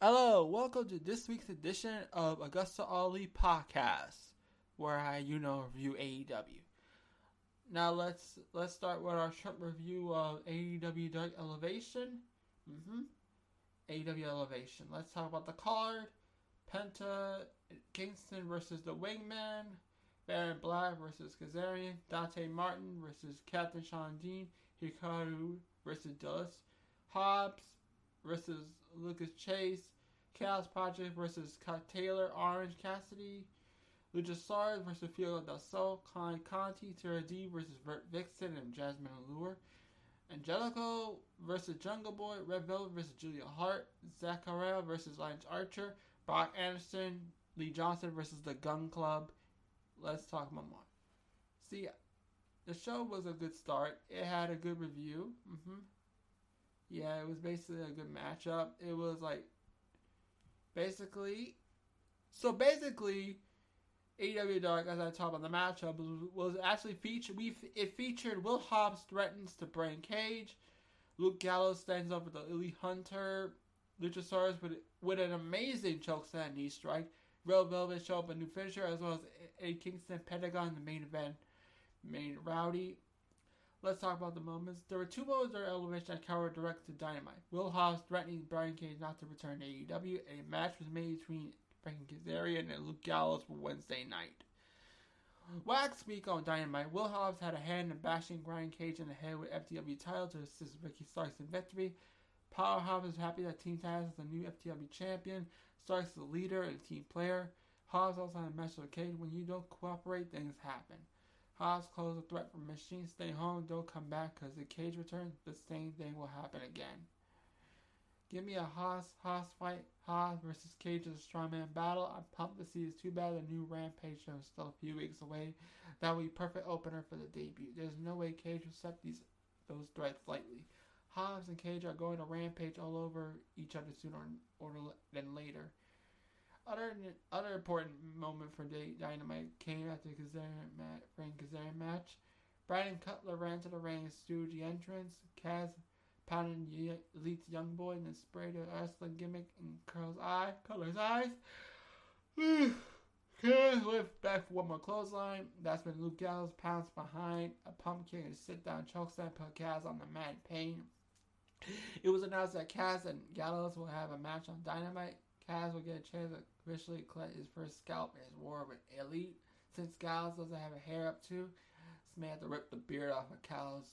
Hello, welcome to this week's edition of AgostoAllElite podcast, where I review AEW. Now let's start with our short review of AEW Dark Elevation. AEW Elevation. Let's talk about the card. Penta Kingston versus the Wingman. Baron Black versus Kazarian. Dante Martin versus Captain Sean Dean. Hikaru versus Dulles. Hobbs versus Lucas Chase. Chaos Project versus Taylor Orange Cassidy. Luchasaurus versus Field del Sol. Klein Conti. Tara D versus Vert Vixen and Jasmine Allure. Angelico versus Jungle Boy. Red Velvet versus Julia Hart. Zachariah versus Lance Archer. Brock Anderson. Lee Johnson versus the Gun Club. Let's talk about more. See, the show was a good start. It had a good review. Yeah, it was basically a good matchup. It was like basically AEW Dark, as I talked about the matchup, was actually featured. It featured Will Hobbs threatens to Brian Cage. Luke Gallows stands up with the Elite Hunter. Luchasaurus with an amazing chokeslam knee strike. Real Velvet show up a new finisher, as well as Eddie Kingston, Pentagon in the main event. Main Rowdy. Let's talk about the moments. There were two moments during Elevation that covered direct to Dynamite. Will Hobbs threatening Brian Cage not to return to AEW. A match was made between Frank Kazarian and Luke Gallows for Wednesday night. Wax week on Dynamite. Will Hobbs had a hand in bashing Brian Cage in the head with FTW title to assist Ricky Starks in victory. Powerhouse is happy that Team Taz is the new FTW champion. Starks is the leader and team player. Hobbs also had a match with Cage. When you don't cooperate, things happen. Hobbs closed a threat for Machine. Stay home, don't come back, because if Cage returns, the same thing will happen again. Give me a Hobbs fight. Hobbs versus Cage is a strongman battle. I'm pumped to see. It's too bad the new Rampage show is still a few weeks away. That would be a perfect opener for the debut. There's no way Cage will accept those threats lightly. Hobbs and Cage are going to Rampage all over each other sooner than later. Other important moment for Dynamite came after the Frank Kazarian match. Brandon Cutler ran to the ring and stewed the entrance. Kaz pounded Elite's young boy and then sprayed a wrestling gimmick in Cutler's eyes. Kaz went back for one more clothesline. That's when Luke Gallows pounced behind a pumpkin and sit-down chokeslam put Kaz on the mat in pain. It was announced that Kaz and Gallows will have a match on Dynamite. Kaz will get a chance to officially collect his first scalp in his war with Elite. Since Gallows doesn't have a hair up too, this may have to rip the beard off of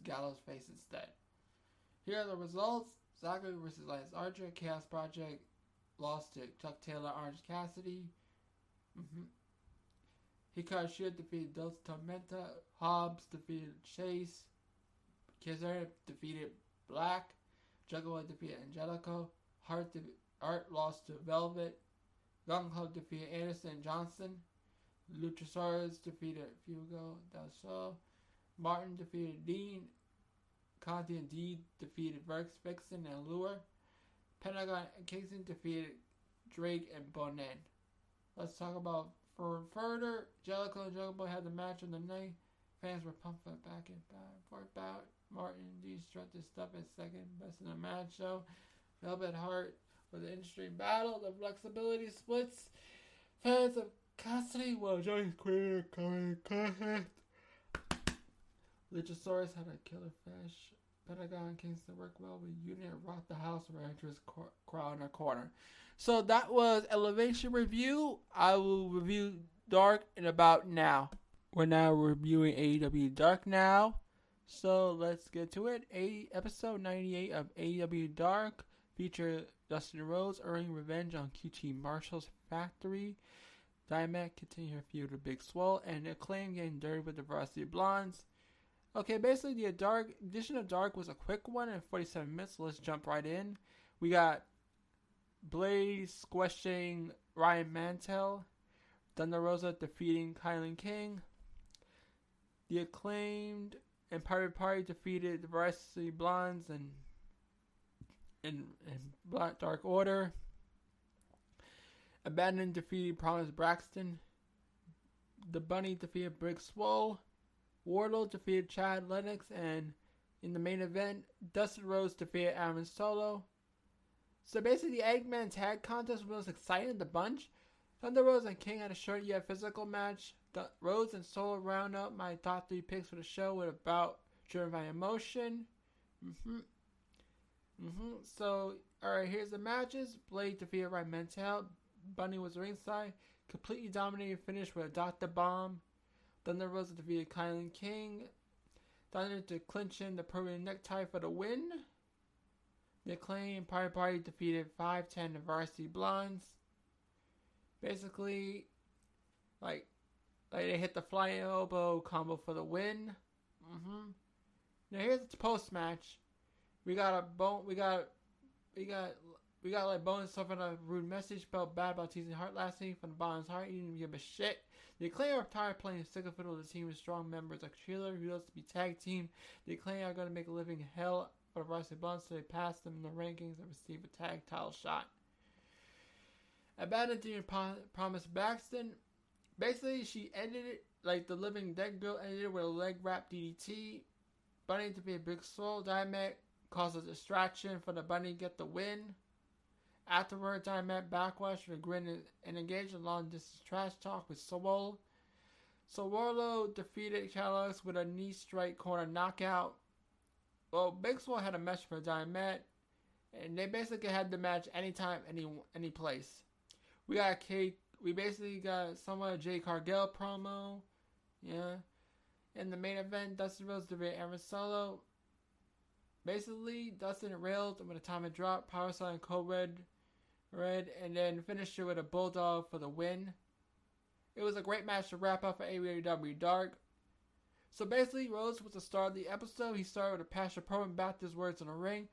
Gallows' face instead. Here are the results. Zachary versus Lance Archer. Chaos Project lost to Chuck Taylor, Orange Cassidy. Hikaru Shida defeated Dos Tormenta. Hobbs defeated Chase. Kazarian defeated Black. Juggalo defeated Angelico. Art lost to Velvet. Gun Club defeated Anderson and Johnson. Luchasaurus defeated Fuego del Sol. Martin defeated Dean. Conti and D defeated Verx, Vixen, and Allure. Pentagon and Kingston defeated Drake and Bonin. Let's talk about further. Jellicoe and Jungle Boy had the match of the night. Fans were pumped back and forth about. Martin and D struck this stuff at second best in the match show. Velvet Heart with the industry battle. The flexibility splits. Fans of Cassidy will join Queer coming contest. Luchasaurus had a killer flash. Pentagon and Kingston worked well with Union and rocked the house around his crowd in a corner. So that was Elevation Review. I will review Dark in about now. We're now reviewing AEW Dark now. So let's get to it. Episode 98 of AEW Dark featured Dustin Rhodes earning revenge on QT Marshall's factory. Dynamite continued her feud with Big Swole, and Acclaim getting dirty with the Varsity Blondes. Okay, basically the edition of Dark was a quick one in 47 minutes, so let's jump right in. We got Blaze squashing Ryan Mantel, Thunder Rosa defeating Kylan King, the Acclaimed and Pirate Party defeated the Varsity Blondes and Black Dark Order. Abandon defeated Promise Braxton. The Bunny defeated Big Swole. Wardlow defeated Chad Lennox, and in the main event, Dustin Rhodes defeated Aaron Solo. So basically, the Eggman tag contest was most exciting of the bunch. Thunder Rose and King had a short yet physical match. Rose and Solo round up my top 3 picks for the show with about driven by emotion. So, alright, here's the matches. Blade defeated Ryan Mantel. Bunny was ringside. Completely dominated finish with a Dr. Bomb. Thunder Rosa defeated Kylan King. Thunder to clinch in the permanent necktie for the win. The Acclaim Party defeated 5'10" the Varsity Blondes. Basically, like they hit the flying elbow combo for the win. Now here's the post match. We got like bonus stuff on a rude message. Felt bad about teasing Hart last week from the Bottom's Heart. He didn't give a shit. The Acclaim are tired playing sick of fiddle with the team with strong members like Sheila, who loves to be tag team. The Acclaim are going to make a living hell for the Varsity Blondes, so they pass them in the rankings and receive a tag title shot. Abandoned didn't promise Baxton. Basically, she ended it like the Living Dead girl ended it with a leg wrap DDT. Bunny to be a big soul. Dynamite caused a distraction for the Bunny to get the win. Afterward, Dynamite backwash with a grin and engaged in long distance trash talk with Swole. So Warlow defeated Calix with a knee strike corner knockout. Well, Big Swole had a match for Dynamite, and they basically had the match anytime, any place. We basically got somewhat a Jay Cargill promo. Yeah. In the main event, Dustin Rhodes defeated Aaron Solo. Basically, Dustin railed with a atomic drop, power slide, Code Red, and then finished it with a bulldog for the win. It was a great match to wrap up for AEW Dark. So basically, Rhodes was the star of the episode. He started with a passion promo and backed his words in the ring.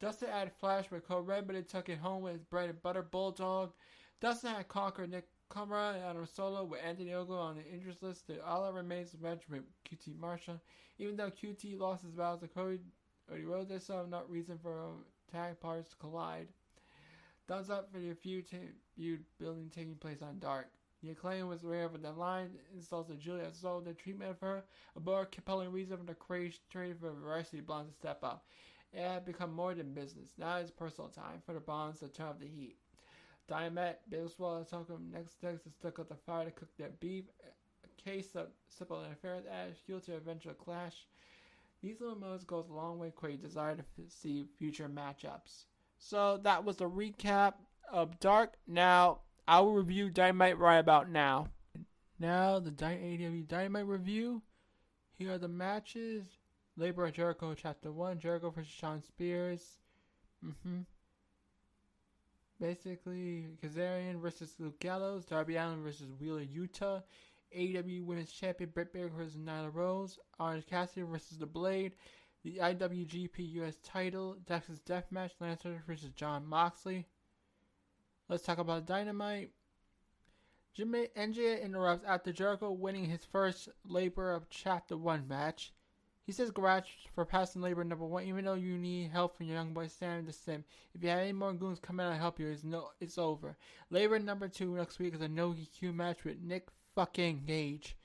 Dustin added Flash with Code Red, but he took it home with his bread and butter bulldog. Dustin had conquered Nick Kamara and Adam Solo with Anthony Ogo on the interest list. All that remains the match with QT Marshall. Even though QT lost his battles to Cody Rhodes, there's still not reason for tag parts to collide. Thumbs up for the feud building taking place on Dark. The Acclaim was aware of the line installs to Julia sold the treatment of her, a more compelling reason for the crazy trade for Varsity Blondes to step up. It had become more than business. Now it's personal time for the Bonds to turn up the heat. Dynamite, Big Swallow took him next to stuck up the fire to cook their beef. A case of simple interference added fuel to eventual clash. These little moments goes a long way for your desire to see future matchups. So that was a recap of Dark. Now I will review Dynamite right about now. Now the AEW Dynamite review. Here are the matches. Labor of Jericho Chapter 1. Jericho vs. Shawn Spears. Basically, Kazarian versus Luke Gallows. Darby Allin versus Wheeler Yuta. AEW Women's Champion Britt Baker versus Nyla Rose. Orange Cassidy versus The Blade. The IWGP US title. Texas Deathmatch. Lance Archer versus Jon Moxley. Let's talk about Dynamite. NJ interrupts after Jericho winning his first Labor of Chapter 1 match. He says garage for passing Labor number 1, even though you need help from your young boy Sam the Sim. If you have any more goons come out and help you, it's over. Labor number 2 next week is a no DQ match with Nick fucking Gage.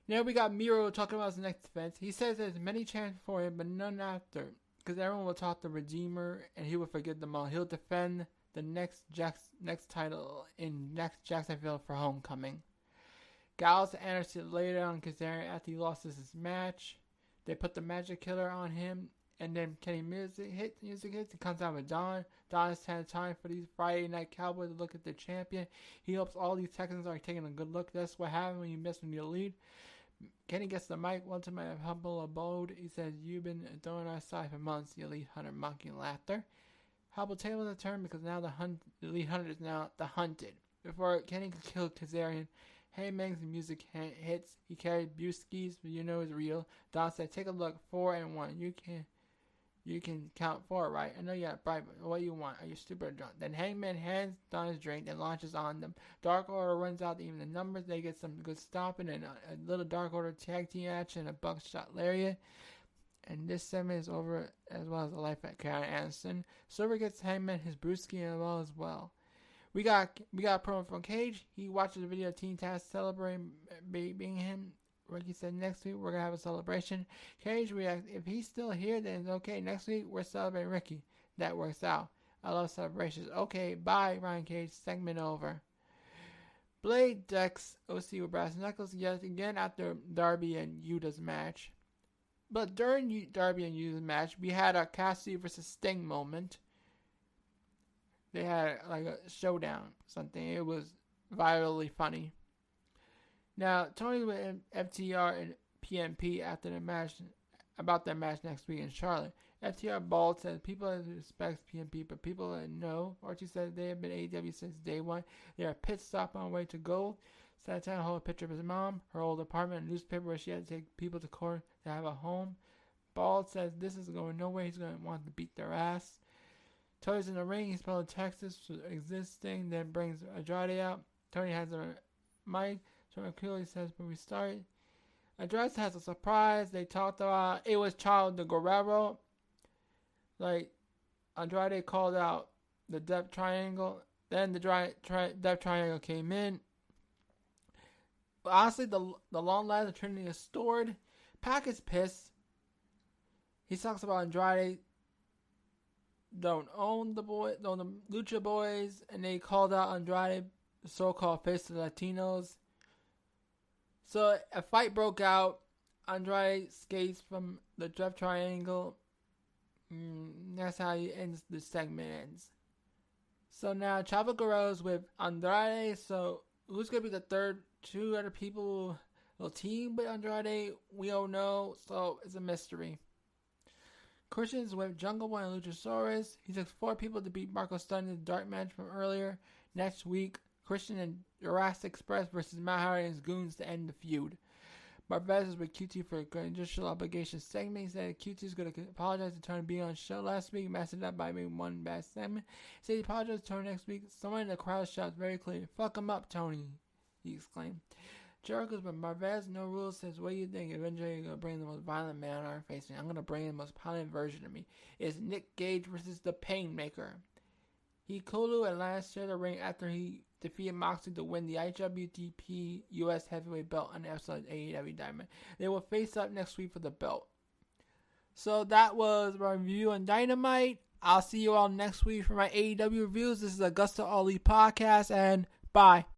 Now we got Miro talking about his next event. He says there's many chances for him, but none after. Because everyone will talk to Redeemer and he will forget them all. He'll defend the next title in next Jacksonville for Homecoming. Gallows and Anderson later on Kazarian after he lost his match. They put the Magic Killer on him, and then Kenny music hits. He comes out with Don. Don has had time for these Friday Night Cowboys to look at the champion. He hopes all these Texans are taking a good look. That's what happens when you miss when you lead. Kenny gets the mic. One to my humble abode. He says, "You've been throwing our side for months, the Elite Hunter." Mocking laughter. Humble tables a turn because now the Elite Hunter is now the hunted. Before Kenny could kill Kazarian, Hangman's music hits. He carried Buski's, but you know it's real. Don said, "Take a look. 4-1. You can count 4, right? I know you got bright, but what do you want? Are you stupid or drunk?" Then Hangman hands Don his drink and launches on them. Dark Order runs out to even the numbers. They get some good stomping and a little Dark Order tag team action and a buckshot lariat. And this segment is over as well as the life at Karen Anderson. Silver gets Hangman his brewski as well. We got a promo from Cage. He watches the video of Teen Taz celebrating being him. Ricky said next week we're going to have a celebration. Cage reacts, if he's still here then it's okay. Next week we're celebrating Ricky. That works out. I love celebrations. Okay, bye, Ryan Cage. Segment over. Blade decks OC with brass knuckles yet again after Darby and Yuta's match. But during Darby and Yuta's match, we had a Cassidy versus Sting moment. They had like a showdown, something. It was virally funny. Now, Tony with FTR and PMP after the match, about their match next week in Charlotte. FTR Bald says people respect PMP, but people know. Archie said they have been AEW since day one. They are a pit stop on the way to gold. Santana hold a picture of his mom, her old apartment, and newspaper where she had to take people to court to have a home. Bald says this is going nowhere. He's going to want to beat their ass. Tony's in the ring. He's spelling Texas existing, then brings Andrade out. Tony has a mic. Tony clearly says when we start. Andrade has a surprise. They talked about it was Chavo de Guerrero. Like, Andrade called out the Death Triangle. Then the Death Triangle came in. But honestly, the long ladder Trinity is stored. Pac is pissed. He talks about Andrade don't own the Lucha Boys. And they called out Andrade, the so-called face of the Latinos. So a fight broke out. Andrade skates from the Death Triangle. That's how the segment ends. So now Chavo Guerrero's with Andrade. So who's gonna be the two other people will team with Andrade? We don't know. So it's a mystery. Christian's with Jungle Boy and Luchasaurus. He took 4 people to beat Marco Stunt in the Dark match from earlier. Next week, Christian and Jurassic Express versus Matt Hardy and his goons to end the feud. Marvez is with QT for a conditional obligation segment. He said QT is going to apologize to Tony being on the show last week, messed it up by making one bad segment. He said he apologized to Tony next week. Someone in the crowd shouts very clearly, "Fuck him up, Tony," he exclaimed. Jericho's with Marvez, no rules, says, "What do you think? Eventually you're going to bring the most violent man on our facing. I'm going to bring the most violent version of me." It's Nick Gage versus the Painmaker. Hikaru and Lance shared the ring after he defeated Moxley to win the IWGP US Heavyweight belt on the episode of AEW Dynamite. They will face up next week for the belt. So that was my review on Dynamite. I'll see you all next week for my AEW reviews. This is AgostoAllElite podcast, and bye.